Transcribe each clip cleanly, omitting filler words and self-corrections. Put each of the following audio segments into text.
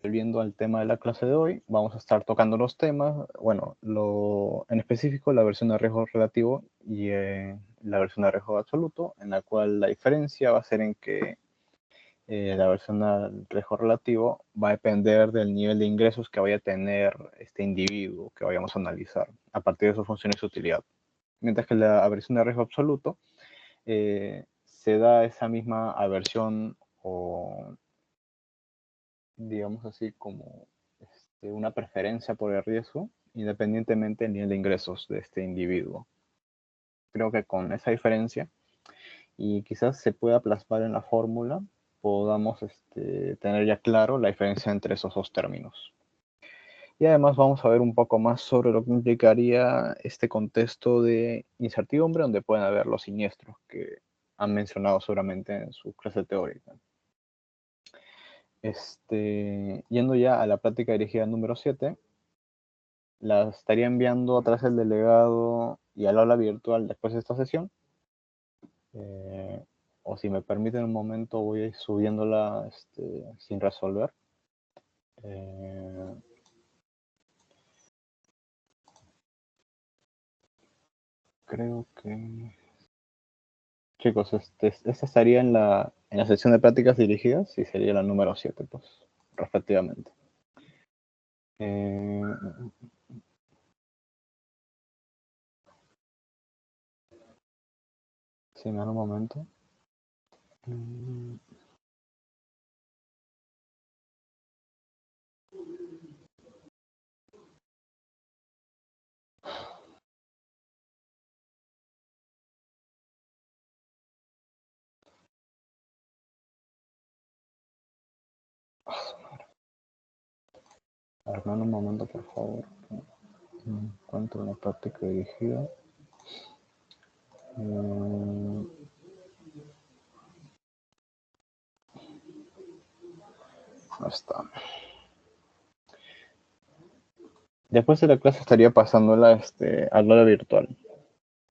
Volviendo al tema de la clase de hoy, vamos a estar tocando los temas, bueno, en específico la versión de riesgo relativo y la versión de riesgo absoluto, en la cual la diferencia va a ser en que la versión de riesgo relativo va a depender del nivel de ingresos que vaya a tener este individuo que vayamos a analizar a partir de sus funciones de utilidad. Mientras que la versión de riesgo absoluto se da esa misma aversión o digamos así, como una preferencia por el riesgo, independientemente del nivel de ingresos de este individuo. Creo que con esa diferencia, y quizás se pueda plasmar en la fórmula, podamos tener ya claro la diferencia entre esos dos términos. Y además vamos a ver un poco más sobre lo que implicaría este contexto de incertidumbre, donde pueden haber los siniestros que han mencionado seguramente en su clase teórica. Yendo ya a la práctica dirigida número 7, la estaría enviando a través del delegado y al aula virtual después de esta sesión. O si me permiten un momento, voy a ir subiéndola sin resolver. Creo que... Chicos, esta estaría en la sección de prácticas dirigidas y sería la número 7, pues, respectivamente. Si me dan un momento. A ver, me dan un momento, por favor. Encuentro la práctica dirigida. Ahí está. Después de la clase estaría pasándola al aula virtual.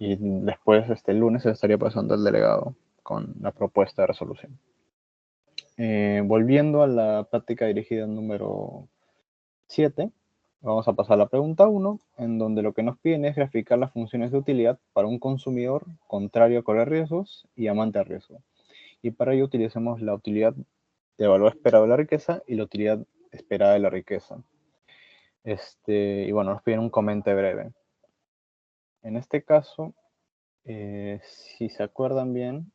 Y después, el lunes, se estaría pasando al delegado con la propuesta de resolución. Volviendo a la práctica dirigida número 7, vamos a pasar a la pregunta 1, en donde lo que nos piden es graficar las funciones de utilidad para un consumidor contrario a correr riesgos y amante al riesgo. Y para ello utilicemos la utilidad de valor esperado de la riqueza y la utilidad esperada de la riqueza. Y bueno, nos piden un comentario breve. En este caso, si se acuerdan bien,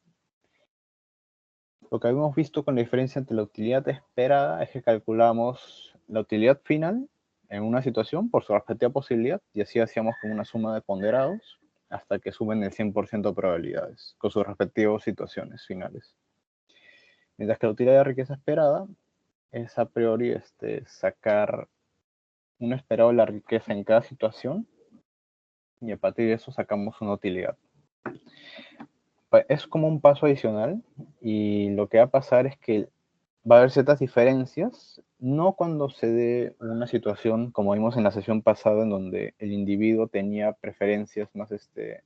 lo que habíamos visto con la diferencia entre la utilidad esperada es que calculamos la utilidad final en una situación por su respectiva posibilidad y así hacíamos como una suma de ponderados hasta que suben el 100% de probabilidades con sus respectivas situaciones finales. Mientras que la utilidad de riqueza esperada es a priori sacar un esperado de la riqueza en cada situación y a partir de eso sacamos una utilidad. Es como un paso adicional y lo que va a pasar es que va a haber ciertas diferencias, no cuando se dé una situación como vimos en la sesión pasada en donde el individuo tenía preferencias más disculpen,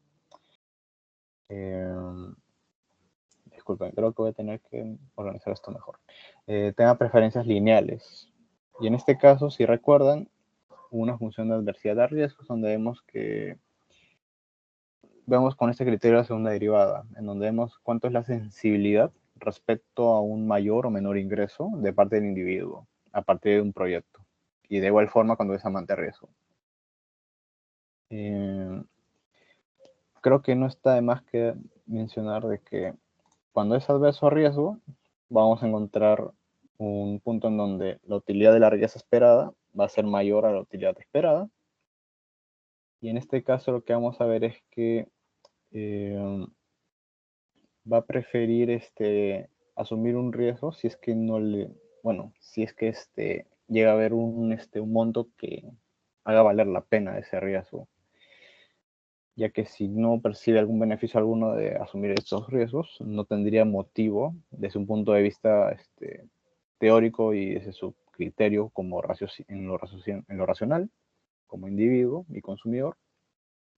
creo que voy a tener que organizar esto mejor. Tenga preferencias lineales. Y en este caso, si recuerdan, una función de adversidad de riesgos donde vemos con este criterio la segunda derivada, en donde vemos cuánto es la sensibilidad respecto a un mayor o menor ingreso de parte del individuo a partir de un proyecto. Y de igual forma cuando es amante de riesgo. Creo que no está de más que mencionar de que cuando es adverso a riesgo, vamos a encontrar un punto en donde la utilidad de la riqueza esperada va a ser mayor a la utilidad esperada. Y en este caso lo que vamos a ver es que va a preferir asumir un riesgo si es que no le, bueno, si es que llega a haber un monto que haga valer la pena ese riesgo, ya que si no percibe algún beneficio alguno de asumir estos riesgos, no tendría motivo desde un punto de vista teórico y desde su criterio como en lo racional, como individuo y consumidor,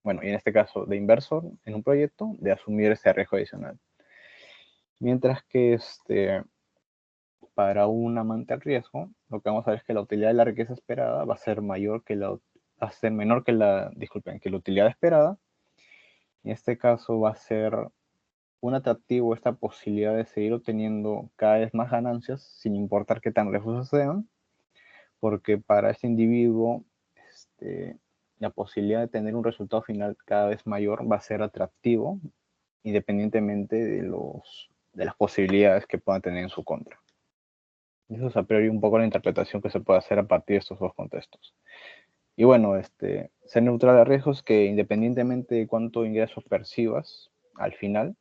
bueno, y en este caso de inversor en un proyecto, de asumir ese riesgo adicional. Mientras que para un amante al riesgo, lo que vamos a ver es que la utilidad de la riqueza esperada va a ser menor que que la utilidad esperada. En este caso va a ser un atractivo esta posibilidad de seguir obteniendo cada vez más ganancias, sin importar qué tan lejos sean, porque para este individuo la posibilidad de tener un resultado final cada vez mayor va a ser atractivo, independientemente de las posibilidades que puedan tener en su contra. Eso es a priori un poco la interpretación que se puede hacer a partir de estos dos contextos. Y bueno, ser neutral a riesgos que independientemente de cuánto ingresos percibas al final,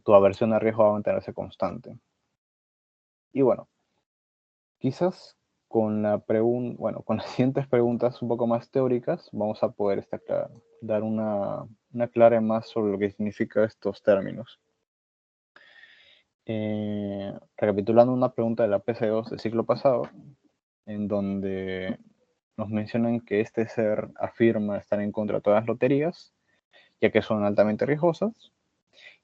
tu aversión a riesgo va a mantenerse constante. Y bueno, quizás con con las siguientes preguntas un poco más teóricas vamos a poder dar una clara más sobre lo que significa estos términos. Recapitulando una pregunta de la PC2 del ciclo pasado, en donde nos mencionan que este ser afirma estar en contra de todas las loterías, ya que son altamente riesgosas,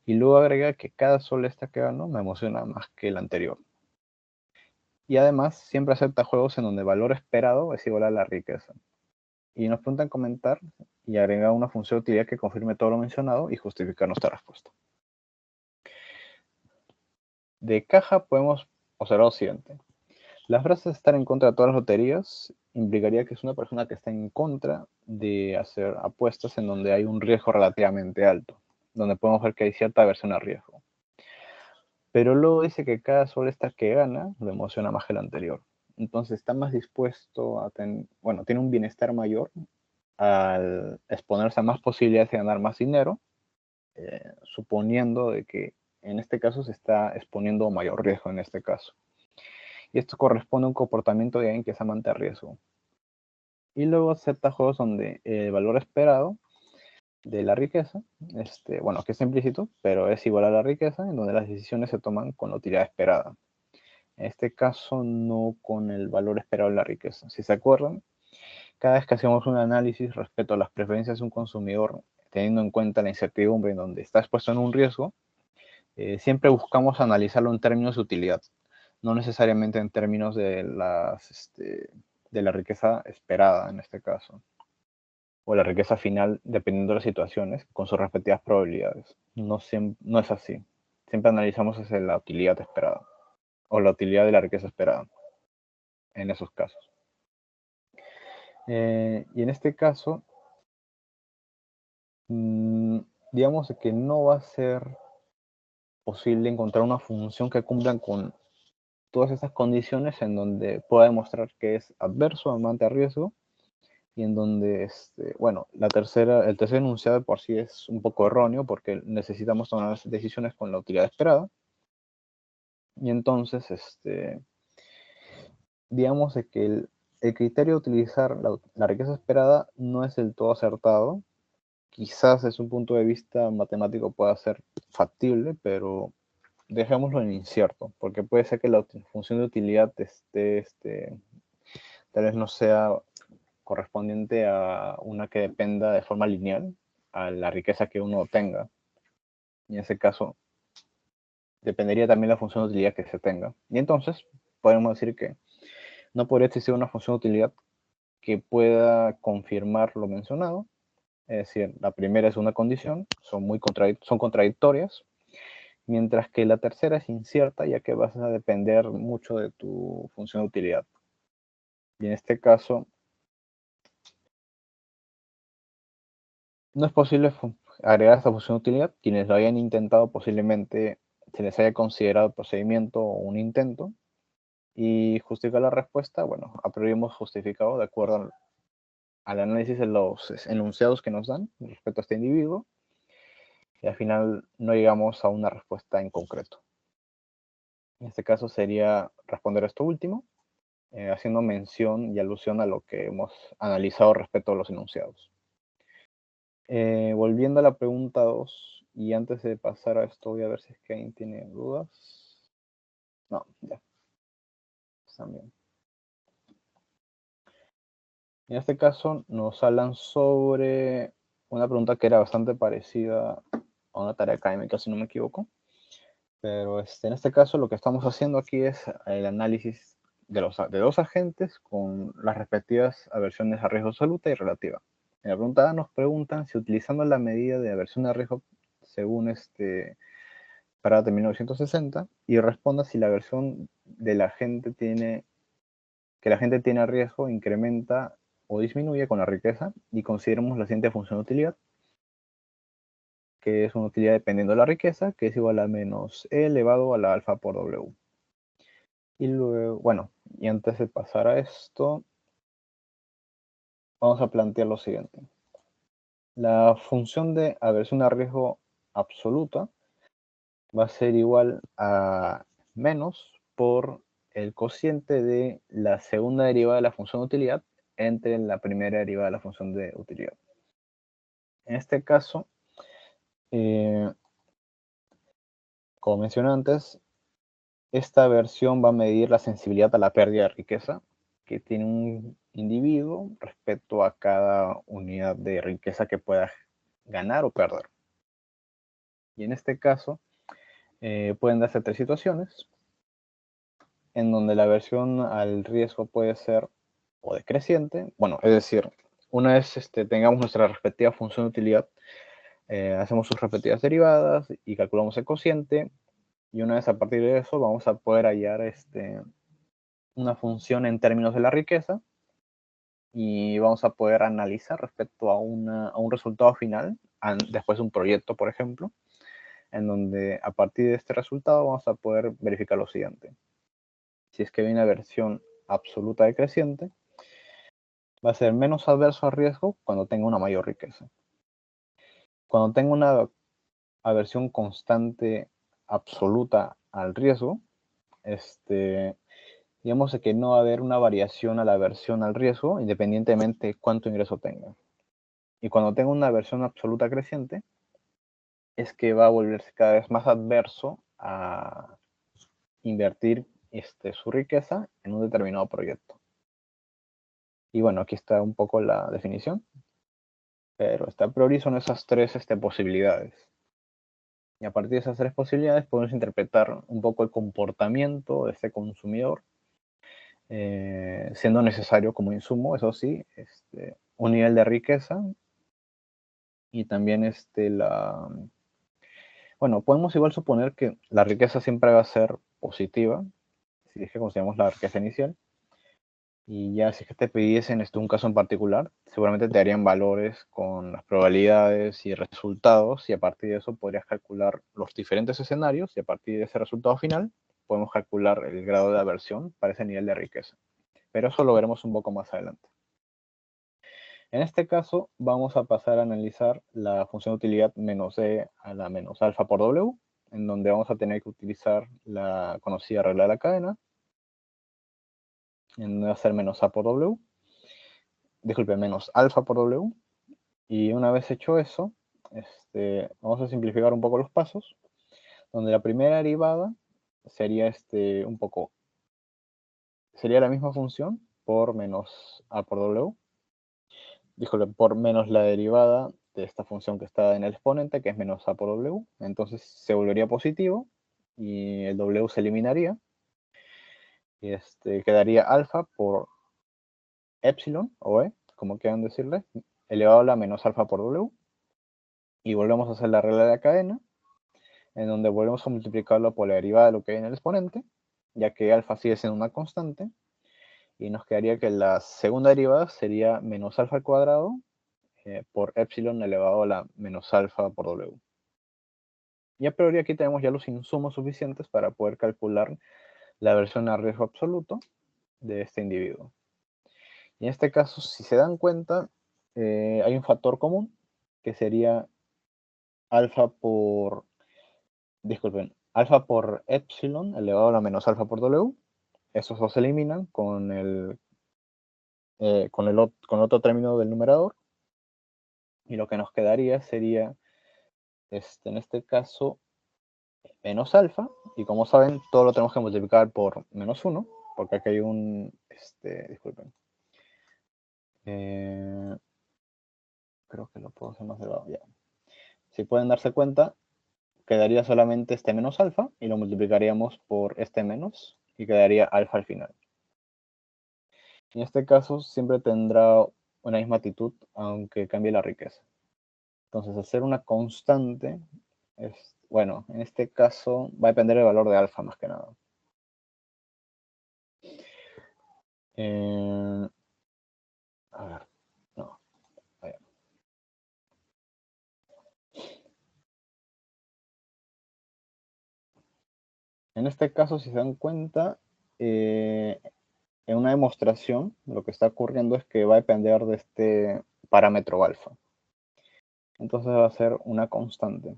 y luego agrega que cada sol extra que gano me emociona más que el anterior. Y además siempre acepta juegos en donde el valor esperado es igual a la riqueza. Y nos preguntan comentar y agregar una función de utilidad que confirme todo lo mencionado y justificar nuestra respuesta. De caja podemos observar lo siguiente. La frase estar en contra de todas las loterías implicaría que es una persona que está en contra de hacer apuestas en donde hay un riesgo relativamente alto, donde podemos ver que hay cierta aversión al riesgo. Pero luego dice que cada sol extra que gana lo emociona más que el anterior. Entonces está más dispuesto tiene un bienestar mayor al exponerse a más posibilidades de ganar más dinero, suponiendo de que en este caso se está exponiendo a mayor riesgo en este caso. Y esto corresponde a un comportamiento de alguien que es amante a riesgo. Y luego acepta juegos donde el valor esperado de la riqueza, que es implícito, pero es igual a la riqueza, en donde las decisiones se toman con la utilidad esperada. En este caso, no con el valor esperado de la riqueza. Si se acuerdan, cada vez que hacemos un análisis respecto a las preferencias de un consumidor, teniendo en cuenta la incertidumbre en donde está expuesto en un riesgo, siempre buscamos analizarlo en términos de utilidad, no necesariamente en términos de la riqueza esperada en este caso, o la riqueza final dependiendo de las situaciones con sus respectivas probabilidades. No es así. Siempre analizamos desde la utilidad esperada o la utilidad de la riqueza esperada en esos casos. Y en este caso, digamos que no va a ser posible encontrar una función que cumpla con todas estas condiciones en donde pueda demostrar que es adverso, amante a riesgo, y en donde, el tercer enunciado de por sí es un poco erróneo porque necesitamos tomar las decisiones con la utilidad esperada. Y entonces, digamos de que el criterio de utilizar la riqueza esperada no es del todo acertado. Quizás desde un punto de vista matemático pueda ser factible, pero dejémoslo en incierto, porque puede ser que la función de utilidad tal vez no sea correspondiente a una que dependa de forma lineal a la riqueza que uno tenga. Y en ese caso, dependería también la función de utilidad que se tenga. Y entonces, podemos decir que no podría existir una función de utilidad que pueda confirmar lo mencionado. Es decir, la primera es una condición, son contradictorias, mientras que la tercera es incierta, ya que vas a depender mucho de tu función de utilidad. Y en este caso, no es posible agregar esta función de utilidad. Quienes lo hayan intentado posiblemente se les haya considerado el procedimiento o un intento. Y justificar la respuesta, bueno, a priori hemos justificado de acuerdo al análisis de los enunciados que nos dan respecto a este individuo. Y al final no llegamos a una respuesta en concreto. En este caso sería responder esto último, haciendo mención y alusión a lo que hemos analizado respecto a los enunciados. Volviendo a la pregunta 2, y antes de pasar a esto, voy a ver si es que alguien tiene dudas. No, ya. Están bien. En este caso nos hablan sobre una pregunta que era bastante parecida a una tarea académica, si no me equivoco, Pero en este caso lo que estamos haciendo aquí es el análisis de dos agentes con las respectivas aversiones a riesgo absoluta y relativa. En la pregunta A nos preguntan si utilizando la medida de aversión a riesgo según Pratt de 1960 y responda si la aversión de la gente que la gente tiene a riesgo incrementa o disminuye con la riqueza y consideremos la siguiente función de utilidad, que es una utilidad dependiendo de la riqueza, que es igual a menos E elevado a la alfa por W. Y luego, bueno, y antes de pasar a esto, vamos a plantear lo siguiente. La función de aversión a riesgo absoluta va a ser igual a menos por el cociente de la segunda derivada de la función de utilidad entre la primera derivada de la función de utilidad. En este caso, como mencioné antes, esta versión va a medir la sensibilidad a la pérdida de riqueza que tiene un individuo respecto a cada unidad de riqueza que pueda ganar o perder. Y en este caso, pueden darse tres situaciones en donde la aversión al riesgo puede ser o decreciente, bueno, es decir, una vez tengamos nuestra respectiva función de utilidad, hacemos sus respectivas derivadas y calculamos el cociente, y una vez a partir de eso vamos a poder hallar una función en términos de la riqueza y vamos a poder analizar respecto a un resultado final, después de un proyecto, por ejemplo, en donde a partir de este resultado vamos a poder verificar lo siguiente. Si es que hay una versión absoluta decreciente, va a ser menos adverso al riesgo cuando tenga una mayor riqueza. Cuando tenga una aversión constante absoluta al riesgo, digamos que no va a haber una variación a la aversión al riesgo independientemente de cuánto ingreso tenga. Y cuando tenga una aversión absoluta creciente, es que va a volverse cada vez más adverso a invertir su riqueza en un determinado proyecto. Y bueno, aquí está un poco la definición, pero a priori son esas tres posibilidades. Y a partir de esas tres posibilidades podemos interpretar un poco el comportamiento de este consumidor, siendo necesario como insumo, eso sí, un nivel de riqueza y también bueno, podemos igual suponer que la riqueza siempre va a ser positiva, si es que consideramos la riqueza inicial, y ya si es que te pidiesen un caso en particular, seguramente te darían valores con las probabilidades y resultados, y a partir de eso podrías calcular los diferentes escenarios, y a partir de ese resultado final podemos calcular el grado de aversión para ese nivel de riqueza. Pero eso lo veremos un poco más adelante. En este caso, vamos a pasar a analizar la función de utilidad menos E a la menos alfa por W, en donde vamos a tener que utilizar la conocida regla de la cadena, en donde va a ser menos A por W, disculpe, menos alfa por W, y una vez hecho eso, vamos a simplificar un poco los pasos, donde la primera derivada sería sería la misma función por menos A por W, disculpe, por menos la derivada de esta función que está en el exponente, que es menos A por W. Entonces se volvería positivo y el W se eliminaría. Y quedaría alfa por epsilon, o E, como quieran decirle, elevado a la menos alfa por W. Y volvemos a hacer la regla de la cadena, en donde volvemos a multiplicarlo por la derivada de lo que hay en el exponente, ya que alfa sigue siendo una constante. Y nos quedaría que la segunda derivada sería menos alfa al cuadrado por epsilon elevado a la menos alfa por W. Y a priori aquí tenemos ya los insumos suficientes para poder calcular la aversión a riesgo absoluto de este individuo. Y en este caso, si se dan cuenta, hay un factor común que sería alfa por, disculpen, alfa por epsilon elevado a la menos alfa por W. Esos dos se eliminan con el otro término del numerador. Y lo que nos quedaría sería, en este caso, menos alfa, y como saben, todo lo tenemos que multiplicar por menos 1, porque aquí hay disculpen, creo que lo puedo hacer más delgado, ya. Si pueden darse cuenta, quedaría solamente este menos alfa y lo multiplicaríamos por este menos y quedaría alfa al final. En este caso siempre tendrá una misma actitud aunque cambie la riqueza. Entonces, hacer una constante, bueno, en este caso va a depender del valor de alfa más que nada. A ver, no, vaya. En este caso, si se dan cuenta, en una demostración, lo que está ocurriendo es que va a depender de este parámetro alfa. Entonces va a ser una constante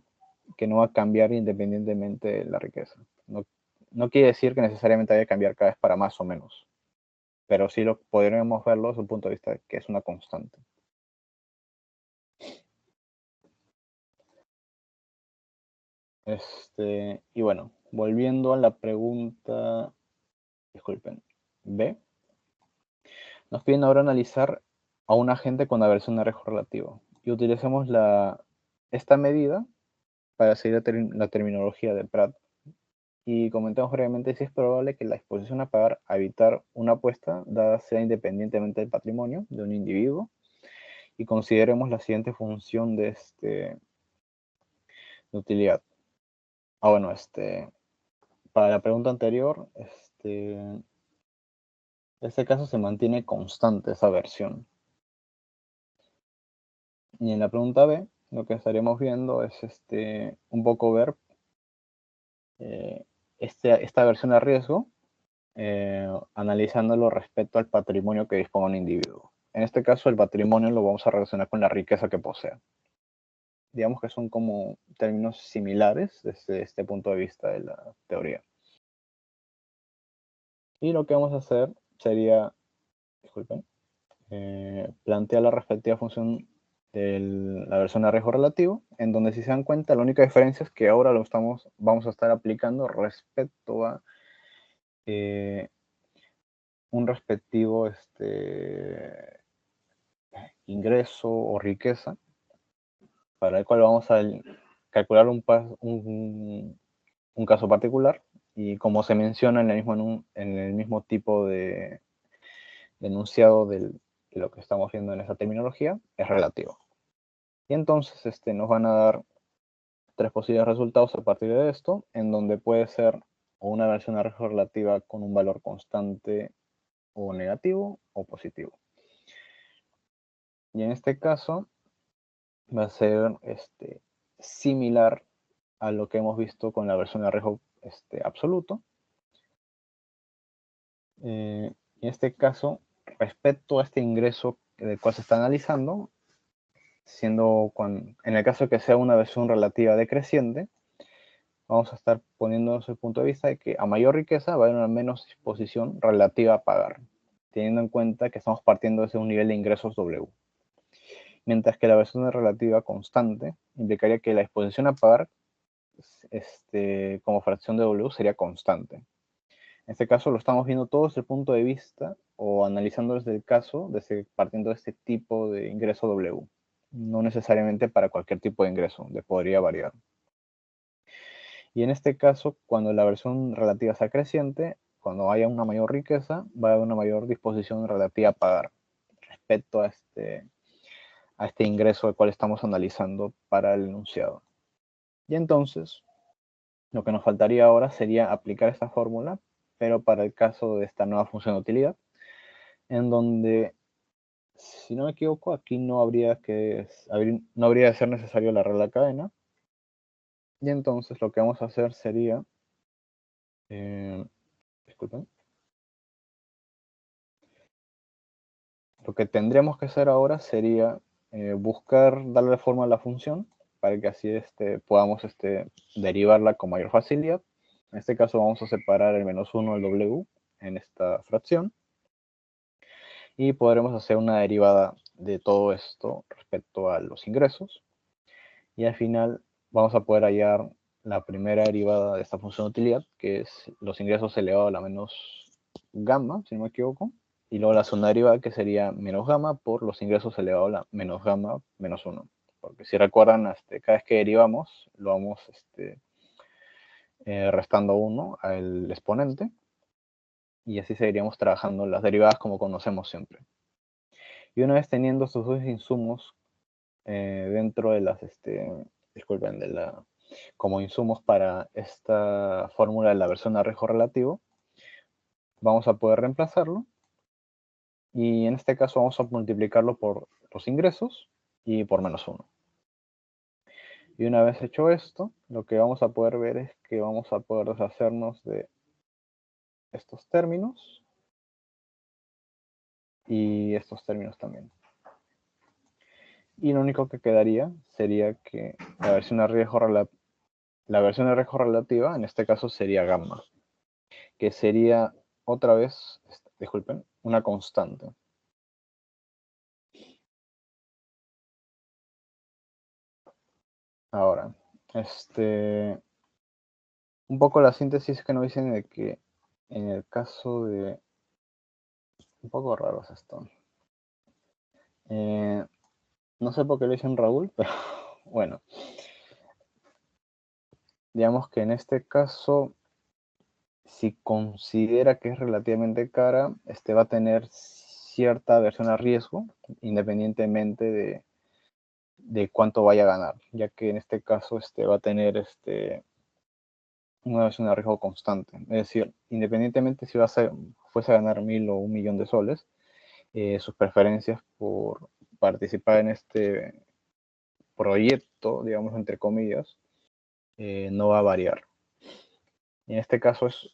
que no va a cambiar independientemente de la riqueza. No quiere decir que necesariamente haya que cambiar cada vez para más o menos, pero sí lo podríamos verlo desde un punto de vista de que es una constante. Y bueno, volviendo a la pregunta, disculpen, B, nos piden ahora analizar a un agente con aversión a riesgo relativo y utilicemos esta medida para seguir la terminología de Pratt y comentamos brevemente si es probable que la disposición a pagar a evitar una apuesta dada sea independientemente del patrimonio de un individuo y consideremos la siguiente función de utilidad. Bueno, para la pregunta anterior, en este caso se mantiene constante esa versión. Y en la pregunta B, lo que estaremos viendo es un poco ver esta versión de riesgo, analizándolo respecto al patrimonio que disponga un individuo. En este caso, el patrimonio lo vamos a relacionar con la riqueza que posea. Digamos que son como términos similares desde este punto de vista de la teoría. Y lo que vamos a hacer sería, disculpen, plantear la respectiva función de la versión de riesgo relativo, en donde si se dan cuenta, la única diferencia es que ahora vamos a estar aplicando respecto a un respectivo ingreso o riqueza, para el cual vamos a calcular un caso particular, y como se menciona en el mismo tipo de enunciado de lo que estamos viendo en esa terminología, es relativo. Y entonces nos van a dar tres posibles resultados a partir de esto, en donde puede ser o una versión de riesgo relativa con un valor constante o negativo o positivo. Y en este caso va a ser similar a lo que hemos visto con la versión de riesgo absoluto. En este caso, respecto a este ingreso del cual se está analizando, en el caso de que sea una versión relativa decreciente, vamos a estar poniéndonos el punto de vista de que a mayor riqueza va a haber una menos disposición relativa a pagar, teniendo en cuenta que estamos partiendo desde un nivel de ingresos W. Mientras que la versión relativa constante implicaría que la disposición a pagar como fracción de W sería constante. En este caso lo estamos viendo todo desde el punto de vista o analizando desde el caso, partiendo de este tipo de ingreso W. No necesariamente para cualquier tipo de ingreso, podría variar. Y en este caso, cuando la versión relativa sea creciente, cuando haya una mayor riqueza, va a haber una mayor disposición relativa a pagar respecto a este ingreso al cual estamos analizando para el enunciado. Y entonces, lo que nos faltaría ahora sería aplicar esta fórmula, pero para el caso de esta nueva función de utilidad, en donde, si no me equivoco, aquí no habría de ser necesario la regla de cadena. Y entonces lo que vamos a hacer sería, disculpen, lo que tendríamos que hacer ahora sería buscar darle forma a la función para que así podamos derivarla con mayor facilidad. En este caso vamos a separar el -1 del W en esta fracción y podremos hacer una derivada de todo esto respecto a los ingresos. Y al final vamos a poder hallar la primera derivada de esta función de utilidad, que es los ingresos elevado a la menos gamma, si no me equivoco. Y luego la segunda derivada, que sería menos gamma por los ingresos elevado a la menos gamma menos 1, porque si recuerdan, cada vez que derivamos, lo vamos restando 1 al exponente, y así seguiríamos trabajando las derivadas como conocemos siempre. Y una vez teniendo estos dos insumos dentro de las, disculpen, como insumos para esta fórmula de la versión de riesgo relativo, vamos a poder reemplazarlo, y en este caso vamos a multiplicarlo por los ingresos y por -1. Y una vez hecho esto, lo que vamos a poder ver es que vamos a poder deshacernos de estos términos y estos términos también. Y lo único que quedaría sería que la versión de riesgo relativa, en este caso, sería gamma, que sería otra vez, disculpen, una constante. Ahora, un poco la síntesis que nos dicen de que en el caso de... Un poco raro es esto. No sé por qué lo dicen Raúl, pero bueno. Digamos que en este caso, si considera que es relativamente cara, va a tener cierta aversión a riesgo, independientemente de cuánto vaya a ganar, ya que en este caso va a tener una aversión a riesgo constante. Es decir, independientemente si fuese a ganar 1000 o 1.000.000 de soles, sus preferencias por participar en este proyecto, digamos entre comillas, no va a variar. Y en este caso es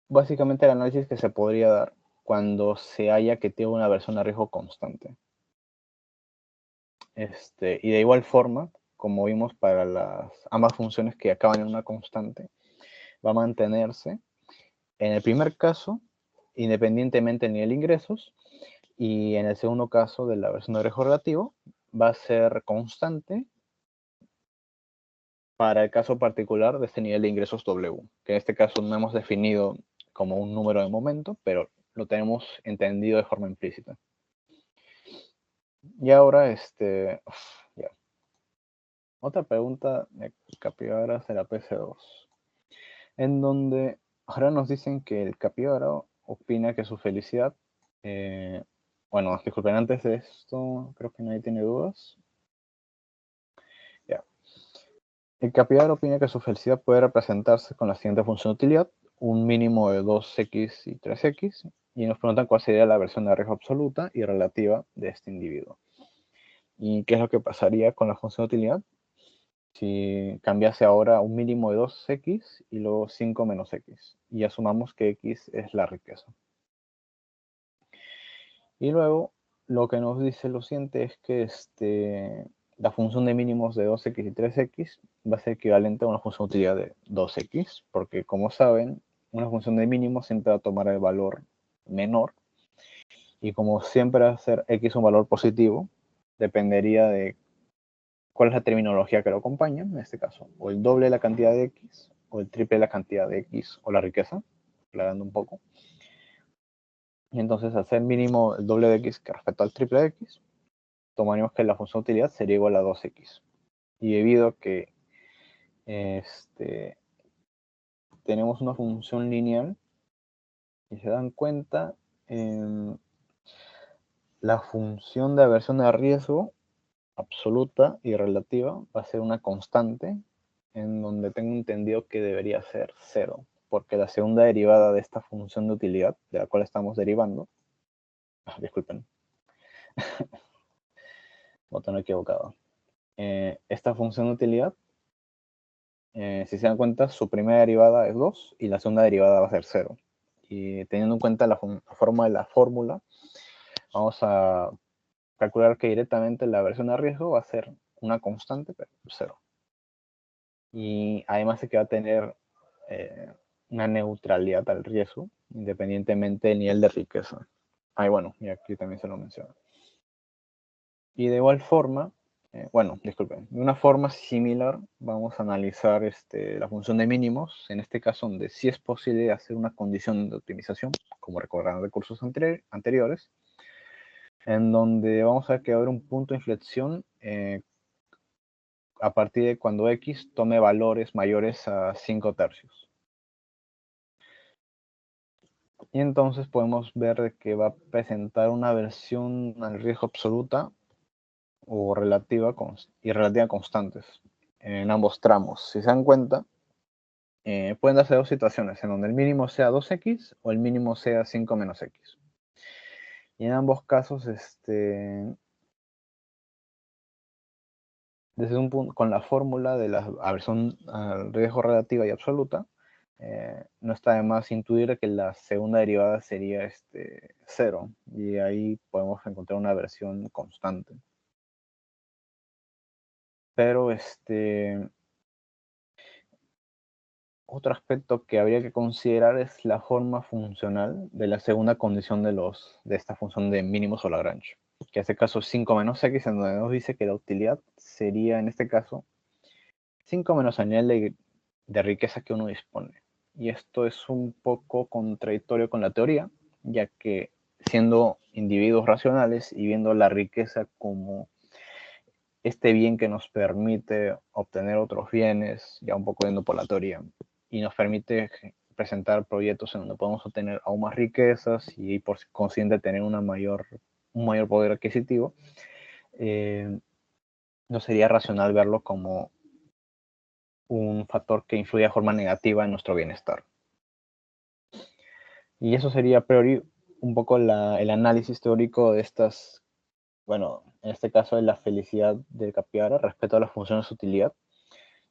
básicamente el análisis que se podría dar cuando se haya que tiene una aversión a riesgo constante. Y de igual forma, como vimos para ambas funciones que acaban en una constante, va a mantenerse en el primer caso, independientemente del nivel de ingresos, y en el segundo caso de la aversión de riesgo relativo, va a ser constante para el caso particular de este nivel de ingresos W, que en este caso no hemos definido como un número de momento, pero lo tenemos entendido de forma implícita. Y ahora, ya. Otra pregunta de Capybaras de la PC2, en donde ahora nos dicen que el Capybara opina que su felicidad, bueno, disculpen, antes de esto, creo que nadie tiene dudas. Ya. El Capybara opina que su felicidad puede representarse con la siguiente función de utilidad, un mínimo de 2x y 3x, y nos preguntan cuál sería la versión de riesgo absoluta y relativa de este individuo. ¿Y qué es lo que pasaría con la función de utilidad si cambiase ahora un mínimo de 2x y luego 5 menos x? Y asumamos que x es la riqueza. Y luego lo que nos dice lo siguiente es que la función de mínimos de 2x y 3x va a ser equivalente a una función de utilidad de 2x, porque como saben, una función de mínimos siempre va a tomar el valor menor, y como siempre va a ser x un valor positivo, dependería de cuál es la terminología que lo acompaña, en este caso, o el doble de la cantidad de x, o el triple de la cantidad de x, o la riqueza, aclarando un poco. Y entonces, al ser mínimo el doble de x que respecto al triple de x, tomaríamos que la función de utilidad sería igual a 2x. Y debido a que tenemos una función lineal, y se dan cuenta, la función de aversión a riesgo absoluta y relativa va a ser una constante, en donde tengo entendido que debería ser 0, porque la segunda derivada de esta función de utilidad, de la cual estamos derivando, disculpen, botón equivocado, esta función de utilidad, si se dan cuenta, su primera derivada es 2 y la segunda derivada va a ser 0. Y teniendo en cuenta la forma de la fórmula, vamos a calcular que directamente la aversión a riesgo va a ser una constante, pero 0. Y además de que va a tener una neutralidad al riesgo, independientemente del nivel de riqueza. Bueno, y aquí también se lo menciona. Y de igual forma, bueno, disculpen, de una forma similar vamos a analizar la función de mínimos, en este caso donde sí es posible hacer una condición de optimización, como recordarán recursos anteriores, en donde vamos a ver que va a haber un punto de inflexión a partir de cuando X tome valores mayores a 5 tercios. Y entonces podemos ver de que va a presentar una versión al riesgo absoluta o relativa y relativa constantes en ambos tramos. Si se dan cuenta, pueden darse dos situaciones en donde el mínimo sea 2x o el mínimo sea 5 menos x. Y en ambos casos, desde un punto, con la fórmula de la aversión al riesgo relativa y absoluta, no está de más intuir que la segunda derivada sería 0, y ahí podemos encontrar una versión constante. Pero otro aspecto que habría que considerar es la forma funcional de la segunda condición de esta función de mínimos o Lagrange, que en este caso es 5 menos x, en donde nos dice que la utilidad sería en este caso 5 menos el nivel de riqueza que uno dispone. Y esto es un poco contradictorio con la teoría, ya que siendo individuos racionales y viendo la riqueza como este bien que nos permite obtener otros bienes, ya un poco yendo por la teoría, y nos permite presentar proyectos en donde podemos obtener aún más riquezas y por consiguiente tener un mayor poder adquisitivo, no sería racional verlo como un factor que influye de forma negativa en nuestro bienestar. Y eso sería a priori un poco el análisis teórico de estas, bueno, en este caso de la felicidad de Capybara respecto a las funciones de utilidad.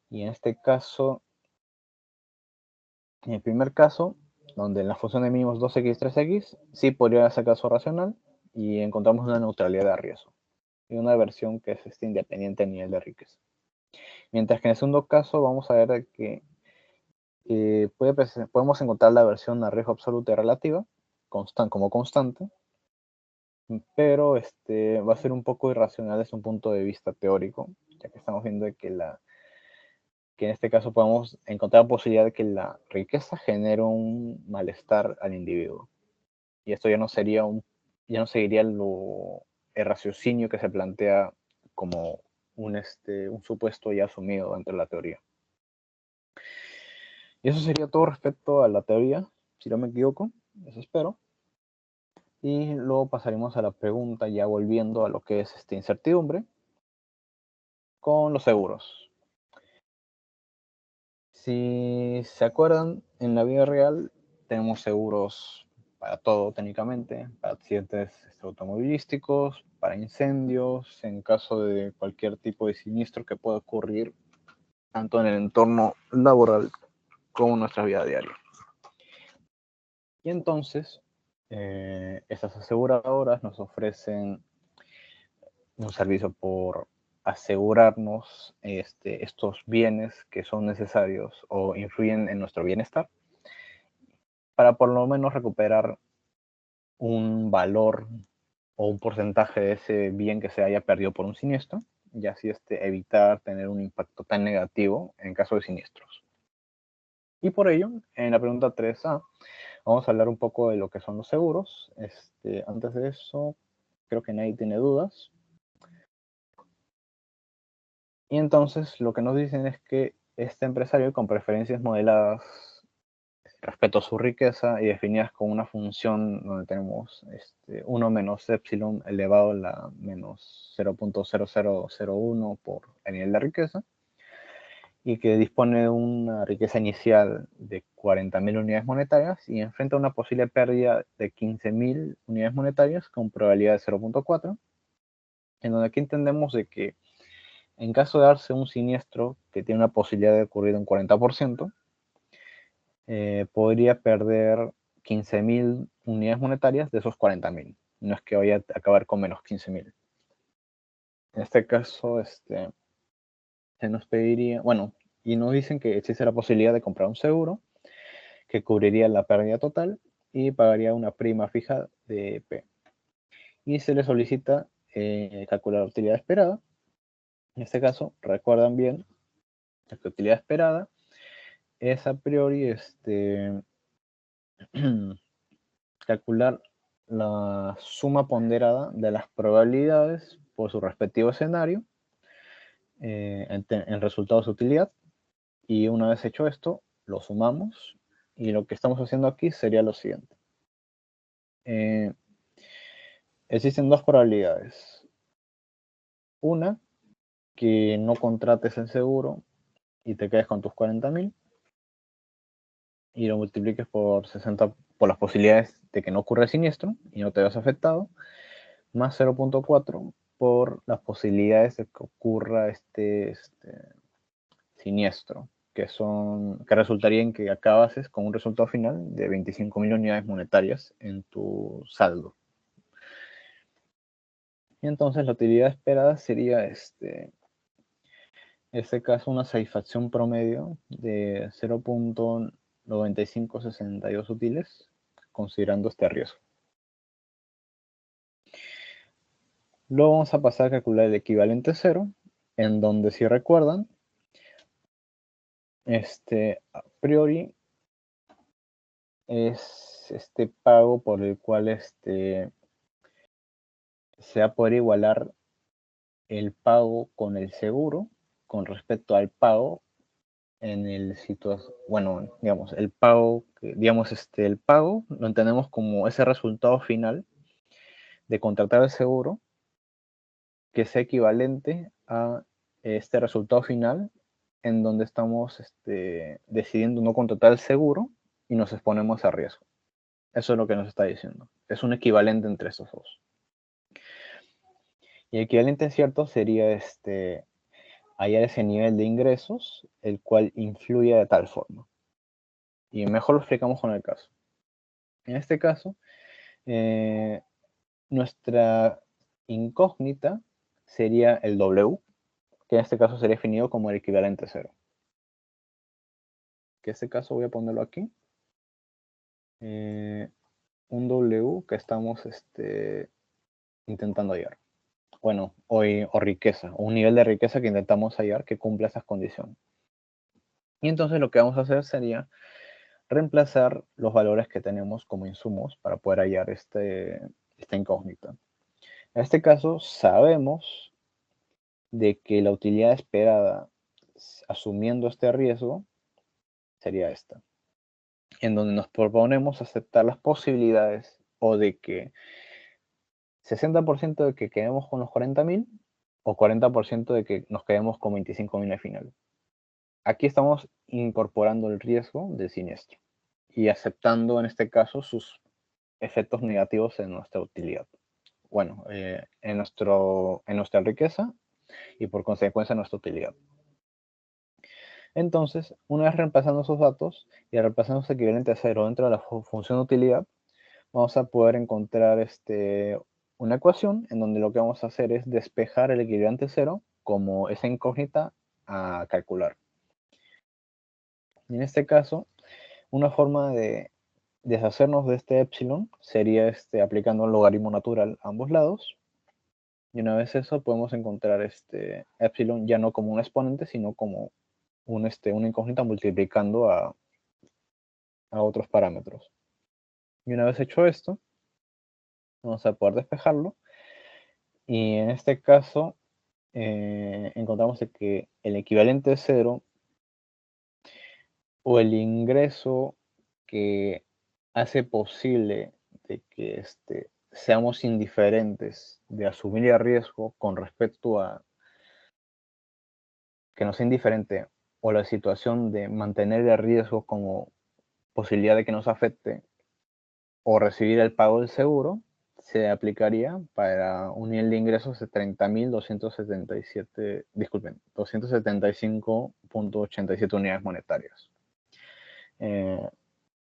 Y en este caso, en el primer caso, donde en la función de mínimos 2x, 3x, sí podría ser caso racional y encontramos una neutralidad de riesgo y una versión que es independiente del nivel de riqueza. Mientras que en el segundo caso vamos a ver que podemos encontrar la versión a riesgo absoluto y relativa como constante, pero va a ser un poco irracional desde un punto de vista teórico, ya que estamos viendo que en este caso podemos encontrar la posibilidad de que la riqueza genere un malestar al individuo. Y esto ya no seguiría el raciocinio que se plantea como un supuesto ya asumido dentro de la teoría. Y eso sería todo respecto a la teoría, si no me equivoco, eso espero. Y luego pasaremos a la pregunta, ya volviendo a lo que es esta incertidumbre, con los seguros. Si se acuerdan, en la vida real tenemos seguros para todo técnicamente, para accidentes automovilísticos, para incendios, en caso de cualquier tipo de siniestro que pueda ocurrir, tanto en el entorno laboral como en nuestra vida diaria. Y entonces, estas aseguradoras nos ofrecen un servicio por asegurarnos estos bienes que son necesarios o influyen en nuestro bienestar, para por lo menos recuperar un valor o un porcentaje de ese bien que se haya perdido por un siniestro, y así evitar tener un impacto tan negativo en caso de siniestros. Y por ello, en la pregunta 3A, vamos a hablar un poco de lo que son los seguros. Antes de eso, creo que nadie tiene dudas. Y entonces lo que nos dicen es que este empresario con preferencias modeladas respecto a su riqueza y definidas con una función donde tenemos 1 menos epsilon elevado a la menos 0.0001 por el nivel de riqueza, y que dispone de una riqueza inicial de 40.000 unidades monetarias y enfrenta una posible pérdida de 15.000 unidades monetarias con probabilidad de 0.4, en donde aquí entendemos de que en caso de darse un siniestro que tiene una posibilidad de ocurrir un 40%, podría perder 15.000 unidades monetarias de esos 40.000. No es que vaya a acabar con menos 15.000. En este caso, se nos pediría, bueno, y nos dicen que existe la posibilidad de comprar un seguro que cubriría la pérdida total y pagaría una prima fija de P. Y se le solicita calcular la utilidad esperada. En este caso, recuerdan bien que la utilidad esperada es a priori calcular la suma ponderada de las probabilidades por su respectivo escenario en resultados de utilidad, y una vez hecho esto, lo sumamos, y lo que estamos haciendo aquí sería lo siguiente. Existen dos probabilidades. Una, que no contrates el seguro y te quedes con tus 40.000 y lo multipliques por 60 por las posibilidades de que no ocurra el siniestro y no te veas afectado, más 0.4 por las posibilidades de que ocurra este siniestro, que resultaría en que acabases con un resultado final de 25.000 unidades monetarias en tu saldo. Y entonces la utilidad esperada sería en este caso una satisfacción promedio de 0.9562 útiles, considerando este riesgo. Luego vamos a pasar a calcular el equivalente cero, en donde, si recuerdan, a priori es este pago por el cual se va a poder igualar el pago con el seguro con respecto al pago en el bueno, digamos, el pago, el pago lo entendemos como ese resultado final de contratar el seguro que sea equivalente a este resultado final en donde estamos decidiendo no contratar el seguro y nos exponemos a riesgo. Eso es lo que nos está diciendo. Es un equivalente entre estos dos. Y el equivalente cierto sería hallar ese nivel de ingresos, el cual influye de tal forma. Y mejor lo explicamos con el caso. En este caso, nuestra incógnita sería el W, que en este caso sería definido como el equivalente cero. Que en este caso voy a ponerlo aquí. Un W que estamos intentando hallar. Bueno, o riqueza, o un nivel de riqueza que intentamos hallar que cumpla esas condiciones. Y entonces lo que vamos a hacer sería reemplazar los valores que tenemos como insumos para poder hallar esta incógnita. En este caso sabemos de que la utilidad esperada asumiendo este riesgo sería esta, en donde nos proponemos aceptar las posibilidades o de que 60% de que quedemos con los 40.000 o 40% de que nos quedemos con 25.000 al final. Aquí estamos incorporando el riesgo del siniestro y aceptando en este caso sus efectos negativos en nuestra utilidad. Bueno, en nuestra riqueza y por consecuencia en nuestra utilidad. Entonces, una vez reemplazando esos datos y reemplazando ese equivalente a cero dentro de la función de utilidad, vamos a poder encontrar una ecuación en donde lo que vamos a hacer es despejar el equivalente cero como esa incógnita a calcular. Y en este caso, una forma de deshacernos de este epsilon sería aplicando un logaritmo natural a ambos lados. Y una vez eso, podemos encontrar epsilon ya no como un exponente, sino como una incógnita multiplicando a otros parámetros. Y una vez hecho esto, vamos a poder despejarlo. Y en este caso, encontramos que el equivalente cero o el ingreso que hace posible de que seamos indiferentes de asumir el riesgo con respecto a que nos sea indiferente o la situación de mantener el riesgo como posibilidad de que nos afecte o recibir el pago del seguro, se aplicaría para un nivel de ingresos de 30.277, disculpen, 275.87 unidades monetarias.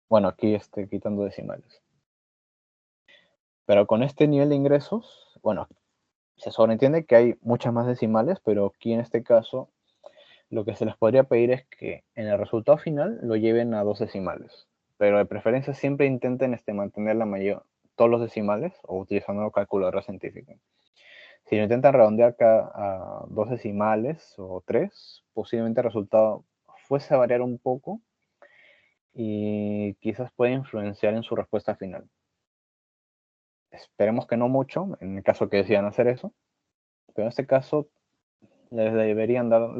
Bueno, aquí quitando decimales. Pero con este nivel de ingresos, bueno, se sobreentiende que hay muchas más decimales, pero aquí en este caso lo que se les podría pedir es que en el resultado final lo lleven a 2 decimales. Pero de preferencia siempre intenten mantener todos los decimales o utilizando calculadora científica. Si lo intentan redondear a 2 decimales o 3, posiblemente el resultado fuese a variar un poco y quizás pueda influenciar en su respuesta final. Esperemos que no mucho, en el caso que decidan hacer eso, pero en este caso les deberían dar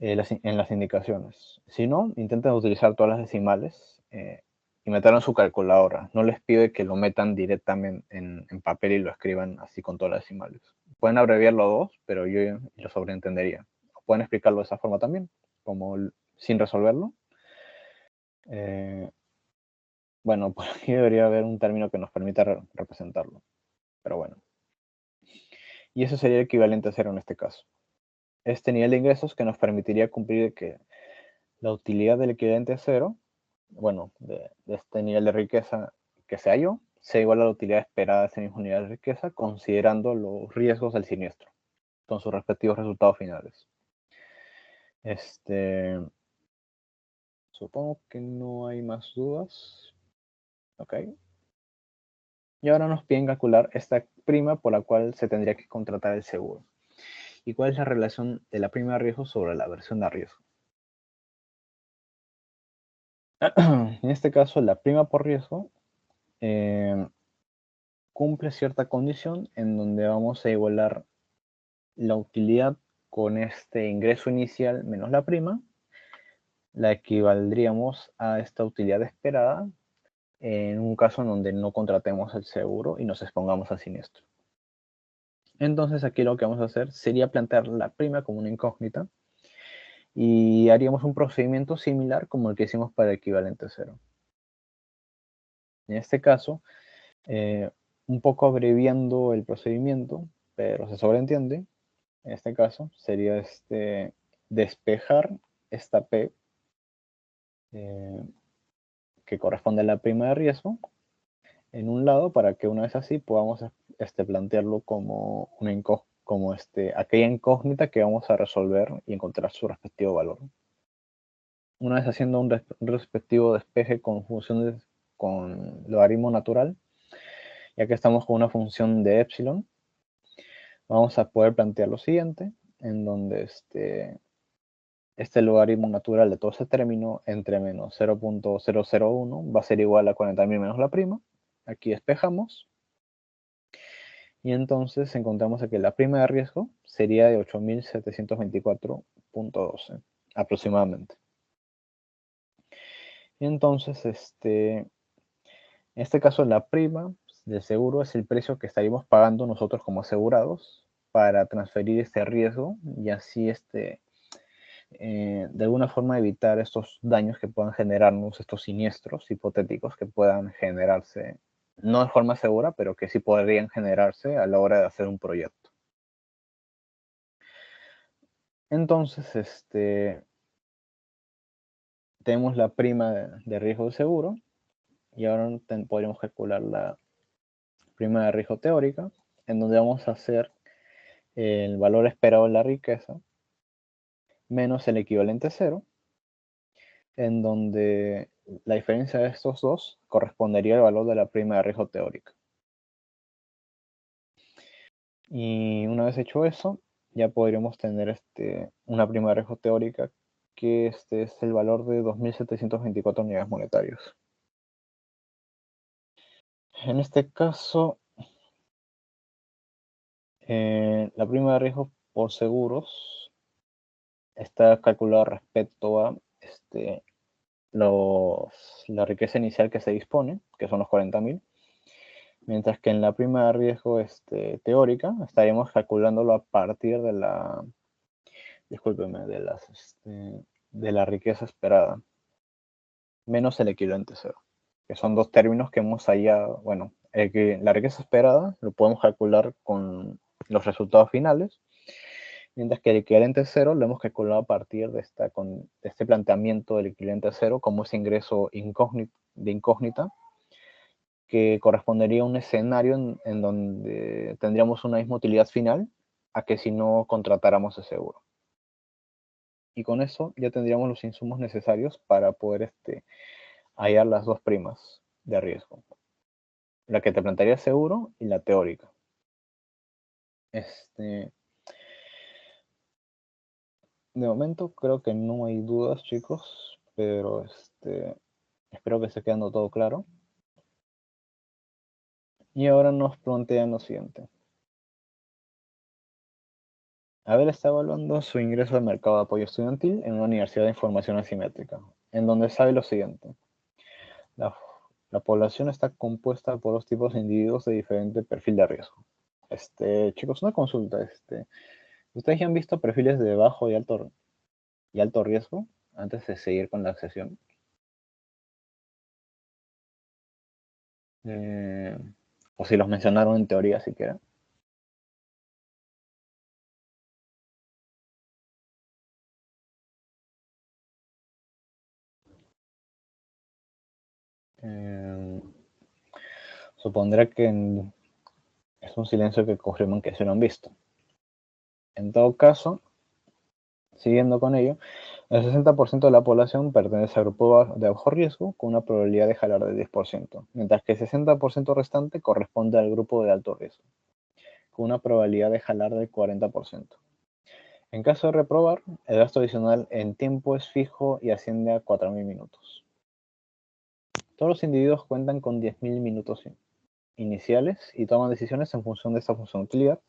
en las indicaciones. Si no, intenten utilizar todas las decimales y meterlo en su calculadora. No les pide que lo metan directamente en papel y lo escriban así con todas las decimales. Pueden abreviarlo a 2, pero yo lo sobreentendería. Pueden explicarlo de esa forma también, como sin resolverlo. Bueno, por aquí debería haber un término que nos permita representarlo, pero bueno. Y eso sería el equivalente a 0 en este caso. Este nivel de ingresos que nos permitiría cumplir que la utilidad del equivalente a 0, bueno, de este nivel de riqueza que se halló, sea igual a la utilidad esperada de ese mismo nivel de riqueza, considerando los riesgos del siniestro, con sus respectivos resultados finales. Supongo que no hay más dudas. Ok. Y ahora nos piden calcular esta prima por la cual se tendría que contratar el seguro. ¿Y cuál es la relación de la prima de riesgo sobre la versión de riesgo? En este caso, la prima por riesgo cumple cierta condición en donde vamos a igualar la utilidad con este ingreso inicial menos la prima, la equivaldríamos a esta utilidad esperada en un caso en donde no contratemos el seguro y nos expongamos al siniestro. Entonces aquí lo que vamos a hacer sería plantear la prima como una incógnita y haríamos un procedimiento similar como el que hicimos para el equivalente cero. En este caso, un poco abreviando el procedimiento, pero se sobreentiende, en este caso sería despejar esta P que corresponde a la prima de riesgo en un lado para que una vez así podamos plantearlo como aquella incógnita que vamos a resolver y encontrar su respectivo valor. Una vez haciendo un respectivo despeje con funciones con logaritmo natural, ya que estamos con una función de epsilon, vamos a poder plantear lo siguiente, en donde este logaritmo natural de todo ese término entre menos 0.001 va a ser igual a 40.000 menos la prima. Aquí despejamos. Y entonces encontramos que la prima de riesgo sería de 8.724.12 aproximadamente. Y entonces, en este caso, la prima del seguro es el precio que estaríamos pagando nosotros como asegurados para transferir este riesgo y así de alguna forma evitar estos daños que puedan generarnos, estos siniestros hipotéticos que puedan generarse, no de forma segura, pero que sí podrían generarse a la hora de hacer un proyecto. Entonces, tenemos la prima de riesgo de seguro y ahora podríamos calcular la prima de riesgo teórica, en donde vamos a hacer el valor esperado de la riqueza menos el equivalente cero, en donde la diferencia de estos dos correspondería al valor de la prima de riesgo teórica. Y una vez hecho eso, ya podríamos tener una prima de riesgo teórica que es el valor de 2.724 unidades monetarios. En este caso, la prima de riesgo por seguros está calculada respecto a la riqueza inicial que se dispone, que son los 40.000, mientras que en la prima de riesgo teórica estaríamos calculándolo a partir de de la riqueza esperada, menos el equivalente cero, que son dos términos que hemos hallado. Bueno, la riqueza esperada lo podemos calcular con los resultados finales, mientras que el equivalente cero lo hemos calculado a partir de este planteamiento del equivalente cero como ese ingreso de incógnita, que correspondería a un escenario en donde tendríamos una misma utilidad final a que si no contratáramos el seguro. Y con eso ya tendríamos los insumos necesarios para poder hallar las dos primas de riesgo. La que te plantearía seguro y la teórica. De momento creo que no hay dudas, chicos, pero espero que esté quedando todo claro. Y ahora nos plantean lo siguiente. Abel está evaluando su ingreso al mercado de apoyo estudiantil en una universidad de información asimétrica, en donde sabe lo siguiente. La, la población está compuesta por dos tipos de individuos de diferente perfil de riesgo. Chicos, una consulta. ¿Ustedes ya han visto perfiles de bajo y alto riesgo antes de seguir con la sesión? Eh, o si los mencionaron en teoría siquiera. Eh, Supondré que es un silencio que confirman que se lo han visto. En todo caso, siguiendo con ello, el 60% de la población pertenece al grupo de bajo riesgo con una probabilidad de jalar de 10%, mientras que el 60% restante corresponde al grupo de alto riesgo, con una probabilidad de jalar del 40%. En caso de reprobar, el gasto adicional en tiempo es fijo y asciende a 4.000 minutos. Todos los individuos cuentan con 10.000 minutos iniciales y toman decisiones en función de esta función de utilidad,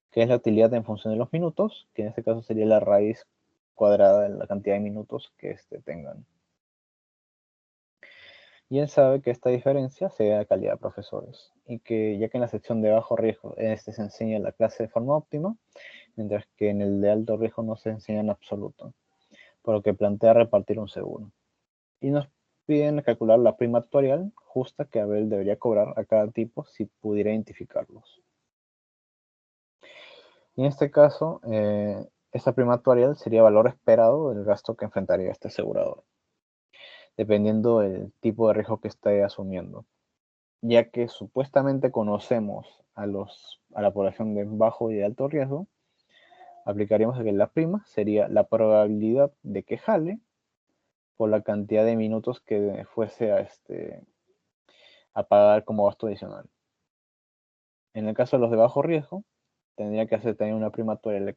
que es la utilidad en función de los minutos, que en este caso sería la raíz cuadrada de la cantidad de minutos que tengan. Y él sabe que esta diferencia se debe a calidad de profesores, y que ya que en la sección de bajo riesgo se enseña la clase de forma óptima, mientras que en el de alto riesgo no se enseña en absoluto, por lo que plantea repartir un seguro. Y nos piden calcular la prima actuarial justa que Abel debería cobrar a cada tipo si pudiera identificarlos. Y en este caso, esta prima actuarial sería el valor esperado del gasto que enfrentaría este asegurador, dependiendo del tipo de riesgo que esté asumiendo, ya que supuestamente conocemos a la población de bajo y de alto riesgo. Aplicaríamos que la prima sería la probabilidad de que jale por la cantidad de minutos que fuese a pagar como gasto adicional. En el caso de los de bajo riesgo, tendría que hacer también una prima actuarial de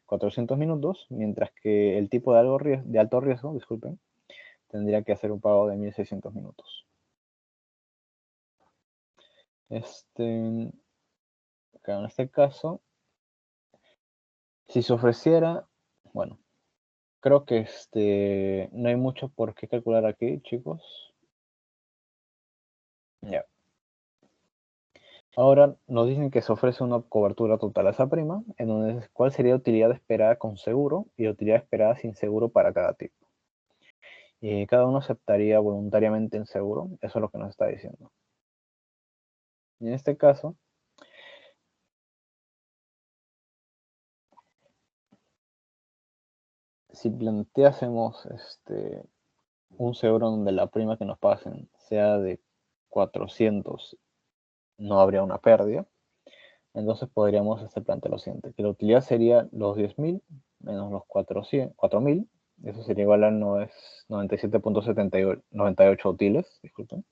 400 minutos, mientras que el tipo de alto riesgo, disculpen, tendría que hacer un pago de 1.600 minutos. En este caso, si se ofreciera, bueno, creo que no hay mucho por qué calcular aquí, chicos. Ya. Ahora nos dicen que se ofrece una cobertura total a esa prima, en donde cuál sería utilidad esperada con seguro y utilidad esperada sin seguro para cada tipo. Y cada uno aceptaría voluntariamente el seguro, eso es lo que nos está diciendo. Y en este caso, si planteásemos un seguro donde la prima que nos pasen sea de 400, no habría una pérdida. Entonces podríamos plantear lo siguiente, que la utilidad sería los 10.000 menos los 4.000, eso sería igual a 97.98 útiles, disculpen.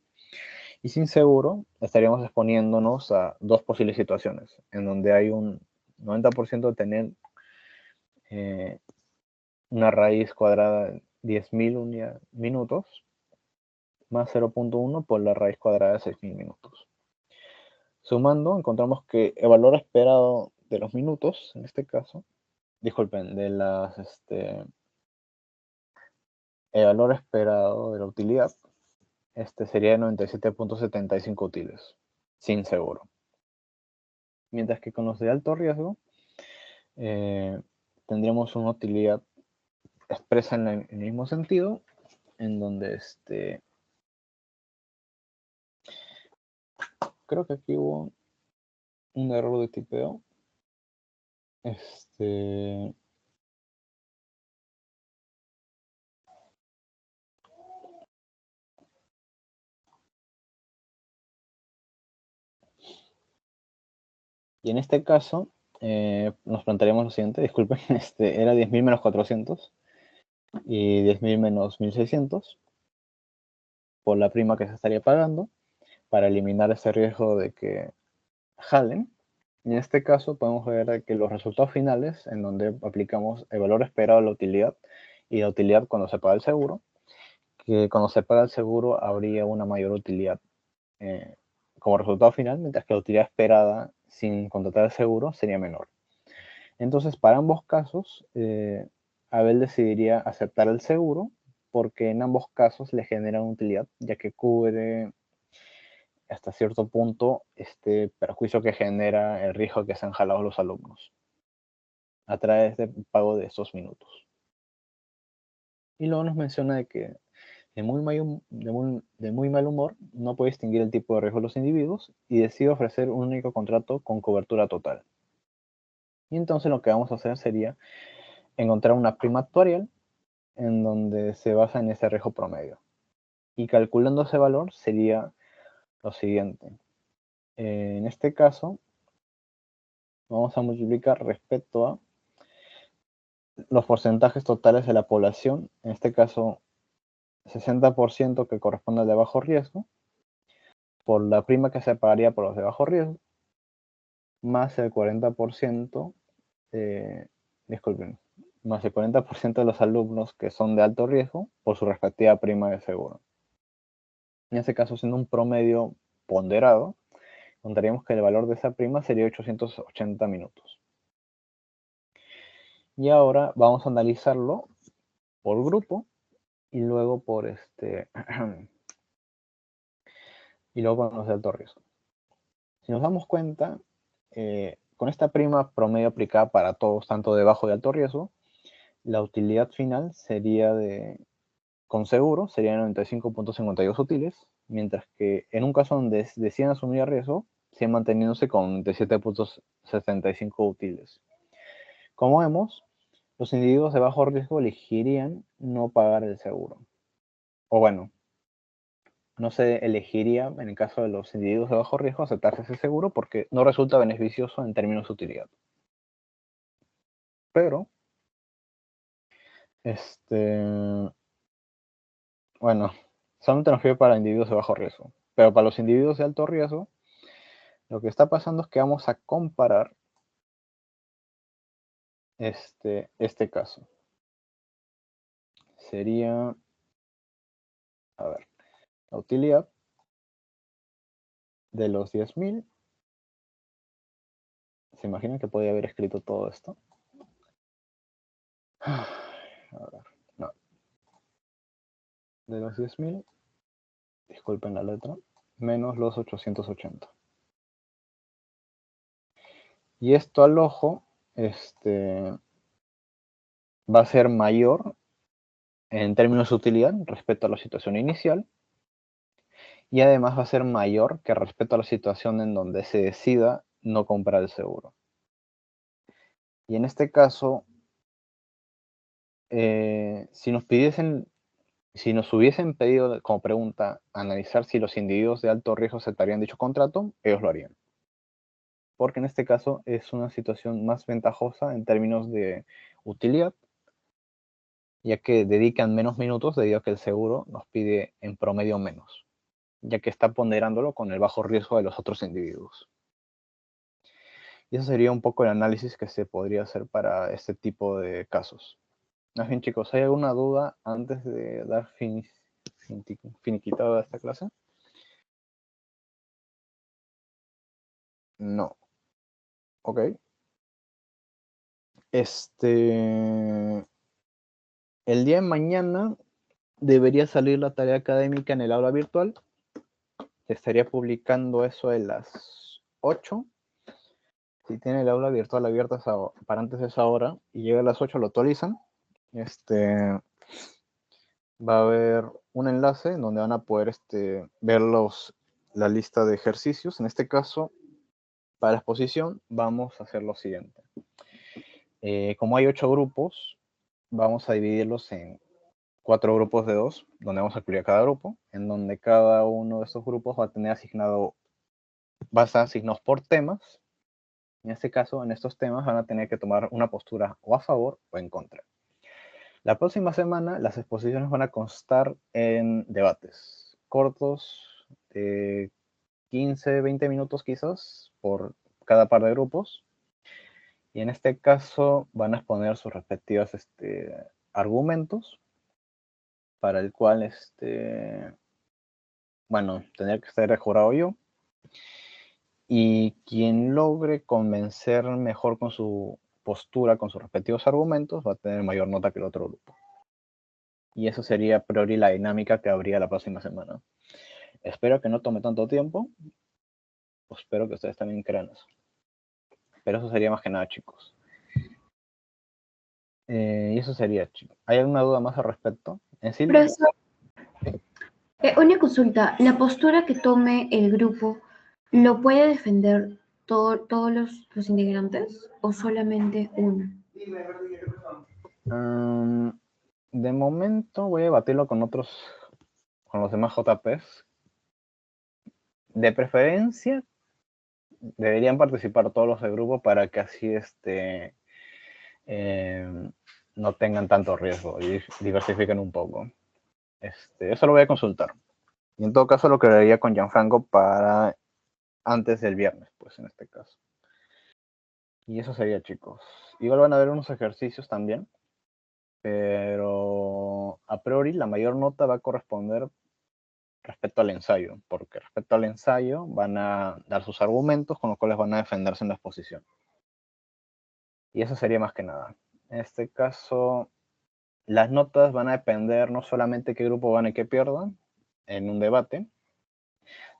Y sin seguro estaríamos exponiéndonos a dos posibles situaciones, en donde hay un 90% de tener una raíz cuadrada de 10.000 minutos más 0.1 por la raíz cuadrada de 6.000 minutos. Sumando, encontramos que el valor esperado de los minutos, en este caso, disculpen, el valor esperado de la utilidad, sería de 97.75 útiles, sin seguro. Mientras que con los de alto riesgo, tendríamos una utilidad expresa en el mismo sentido, en donde creo que aquí hubo un error de tipeo. Y en este caso, nos plantearíamos lo siguiente, disculpen, era 10.000 menos 400 y 10.000 menos 1.600 por la prima que se estaría pagando para eliminar ese riesgo de que jalen. Y en este caso podemos ver que los resultados finales, en donde aplicamos el valor esperado de la utilidad y la utilidad cuando se paga el seguro, que cuando se paga el seguro habría una mayor utilidad como resultado final, mientras que la utilidad esperada sin contratar el seguro sería menor. Entonces, para ambos casos, Abel decidiría aceptar el seguro porque en ambos casos le genera utilidad, ya que cubre hasta cierto punto este perjuicio que genera el riesgo que se han jalado los alumnos a través del pago de estos minutos. Y luego nos menciona de que de muy mal humor no puede distinguir el tipo de riesgo de los individuos y decide ofrecer un único contrato con cobertura total. Y entonces lo que vamos a hacer sería encontrar una prima actuarial en donde se basa en ese riesgo promedio. Y calculando ese valor sería lo siguiente. En este caso, vamos a multiplicar respecto a los porcentajes totales de la población, en este caso 60% que corresponde al de bajo riesgo, por la prima que se pagaría por los de bajo riesgo, más el 40%, disculpen, más el 40% de los alumnos que son de alto riesgo por su respectiva prima de seguro. En este caso, siendo un promedio ponderado, encontraríamos que el valor de esa prima sería 880 minutos. Y ahora vamos a analizarlo por grupo y luego por y luego con los de alto riesgo. Si nos damos cuenta, con esta prima promedio aplicada para todos, tanto de bajo y alto riesgo, la utilidad final sería con seguro, sería 95.52 útiles, mientras que en un caso donde deciden asumir el riesgo, sigue manteniéndose con 97.75 útiles. Como vemos, los individuos de bajo riesgo elegirían no pagar el seguro. O bueno, no se elegiría, en el caso de los individuos de bajo riesgo, aceptarse ese seguro porque no resulta beneficioso en términos de utilidad. Pero, bueno, solamente nos sirve para individuos de bajo riesgo. Pero para los individuos de alto riesgo, lo que está pasando es que vamos a comparar este caso. Sería, a ver, la utilidad de los 10.000. ¿Se imaginan que podía haber escrito todo esto? A ver, no. De los 10.000, disculpen la letra, menos los 880. Y esto al ojo, va a ser mayor en términos de utilidad respecto a la situación inicial. Y además va a ser mayor que respecto a la situación en donde se decida no comprar el seguro. Y en este caso, si nos hubiesen pedido como pregunta analizar si los individuos de alto riesgo aceptarían dicho contrato, ellos lo harían. Porque en este caso es una situación más ventajosa en términos de utilidad, ya que dedican menos minutos debido a que el seguro nos pide en promedio menos, ya que está ponderándolo con el bajo riesgo de los otros individuos. Y eso sería un poco el análisis que se podría hacer para este tipo de casos. Más bien, chicos, ¿hay alguna duda antes de dar finiquitado a esta clase? No. Ok. El día de mañana debería salir la tarea académica en el aula virtual. Se estaría publicando eso de las 8. Si tiene el aula virtual abierta para antes de esa hora y llega a las 8, lo actualizan. Va a haber un enlace en donde van a poder ver la lista de ejercicios. En este caso, para la exposición, vamos a hacer lo siguiente. Como hay 8 grupos, vamos a dividirlos en 4 grupos de 2, donde vamos a incluir a cada grupo, en donde cada uno de estos grupos va a estar asignados por temas. En este caso, en estos temas van a tener que tomar una postura o a favor o en contra. La próxima semana las exposiciones van a constar en debates cortos, de 15, 20 minutos quizás, por cada par de grupos. Y en este caso van a exponer sus respectivos argumentos, para el cual, bueno, tendría que estar el jurado yo. Y quien logre convencer mejor con su postura con sus respectivos argumentos va a tener mayor nota que el otro grupo. Y eso sería a priori la dinámica que habría la próxima semana. Espero que no tome tanto tiempo. Espero que ustedes también crean eso. Pero eso sería más que nada, chicos. Y eso sería, chicos. ¿Hay alguna duda más al respecto? En sí, Profesor, una consulta. ¿La postura que tome el grupo lo puede defender todos los integrantes o solamente uno? de momento voy a debatirlo con los demás JPs. De preferencia, deberían participar todos los del grupo para que así no tengan tanto riesgo y diversifiquen un poco. Eso lo voy a consultar. Y en todo caso lo crearía con Gianfranco para antes del viernes, pues en este caso. Y eso sería, chicos. Igual van a haber unos ejercicios también, pero a priori la mayor nota va a corresponder respecto al ensayo, porque respecto al ensayo van a dar sus argumentos con los cuales van a defenderse en la exposición. Y eso sería más que nada. En este caso, las notas van a depender no solamente de qué grupo gane y qué pierdan en un debate,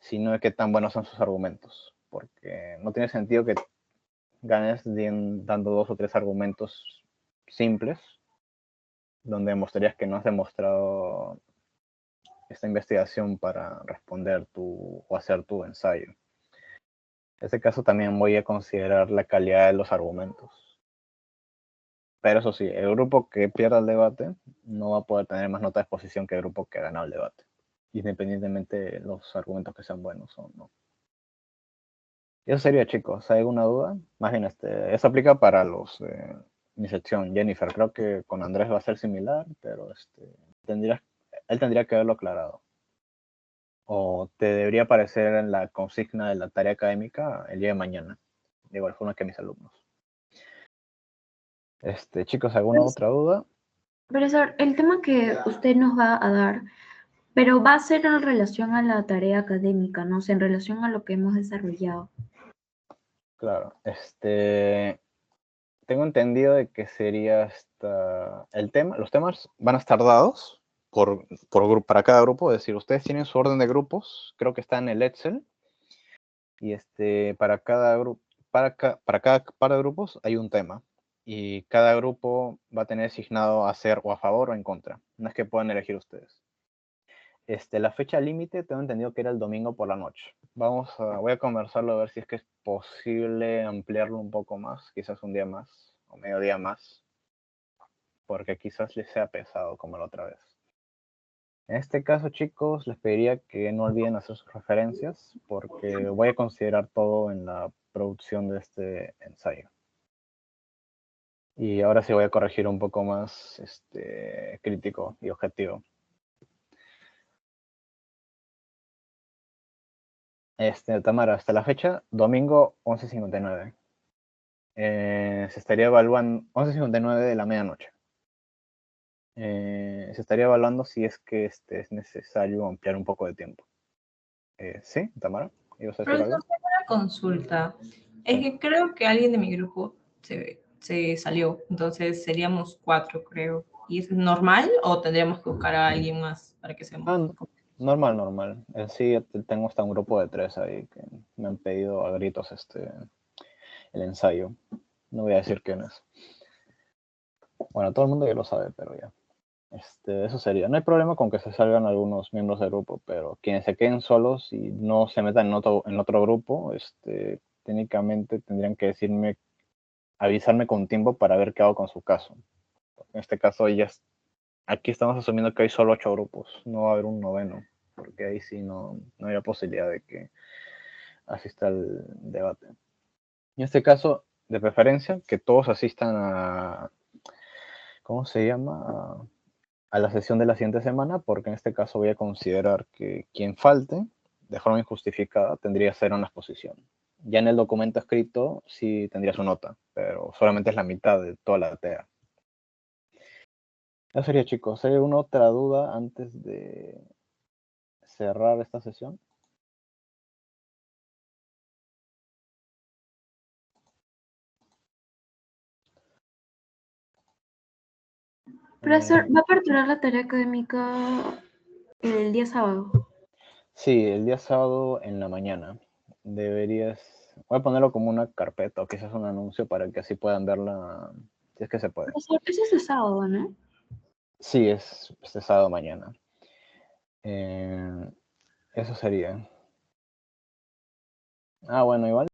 sino de qué tan buenos son sus argumentos. Porque no tiene sentido que ganes dando 2 o 3 argumentos simples, donde demostrarías que no has demostrado esta investigación para responder o hacer tu ensayo. En este caso también voy a considerar la calidad de los argumentos. Pero eso sí, el grupo que pierda el debate no va a poder tener más nota de exposición que el grupo que ha ganado el debate, independientemente de los argumentos que sean buenos o no. Eso sería, chicos. ¿Hay alguna duda? Más bien, eso aplica para mi sección. Jennifer, creo que con Andrés va a ser similar, pero él tendría que haberlo aclarado. O te debería aparecer en la consigna de la tarea académica el día de mañana, de igual forma que mis alumnos. Chicos, ¿alguna otra duda? Profesor, el tema que usted nos va a dar, pero va a ser en relación a la tarea académica, ¿no? O sea, en relación a lo que hemos desarrollado. Claro, tengo entendido de que sería los temas van a estar dados para cada grupo, es decir, ustedes tienen su orden de grupos, creo que está en el Excel, y para cada grupo, para cada par de grupos hay un tema, y cada grupo va a tener asignado a ser o a favor o en contra, no es que puedan elegir ustedes. La fecha límite tengo entendido que era el domingo por la noche. Voy a conversarlo a ver si es que es posible ampliarlo un poco más, quizás un día más o medio día más, porque quizás les sea pesado como la otra vez. En este caso, chicos, les pediría que no olviden hacer sus referencias, porque voy a considerar todo en la producción de este ensayo. Y ahora sí voy a corregir un poco más crítico y objetivo. Tamara, hasta la fecha, domingo 11:59. Se estaría evaluando 11:59 de la medianoche. Se estaría evaluando si es que es necesario ampliar un poco de tiempo. ¿Sí, Tamara? ¿Ibas a decir Profesor, algo? tengo una consulta. Es que creo que alguien de mi grupo se salió, entonces seríamos 4, creo. ¿Y es normal o tendríamos que buscar a alguien más para que seamos? Normal, normal. Sí, tengo hasta un grupo de 3 ahí que me han pedido a gritos el ensayo. No voy a decir quién es. Bueno, todo el mundo ya lo sabe, pero ya. Eso sería. No hay problema con que se salgan algunos miembros del grupo, pero quienes se queden solos y no se metan en otro grupo, técnicamente tendrían que avisarme con tiempo para ver qué hago con su caso. En este caso, aquí estamos asumiendo que hay solo 8 grupos, no va a haber un noveno, porque ahí sí no habría posibilidad de que asista al debate. En este caso, de preferencia, que todos asistan ¿cómo se llama? A la sesión de la siguiente semana, porque en este caso voy a considerar que quien falte de forma injustificada tendría cero en la exposición. Ya en el documento escrito sí tendría su nota, pero solamente es la mitad de toda la TEA. Eso sería, chicos. ¿Hay alguna otra duda antes de cerrar esta sesión? Profesor, ¿va a aperturar la tarea académica el día sábado? Sí, el día sábado en la mañana. Deberías... Voy a ponerlo como una carpeta o quizás un anuncio para que así puedan verla, si es que se puede. Profesor, eso es de sábado, ¿no? Sí, es este sábado mañana. Eso sería. Ah, bueno, igual.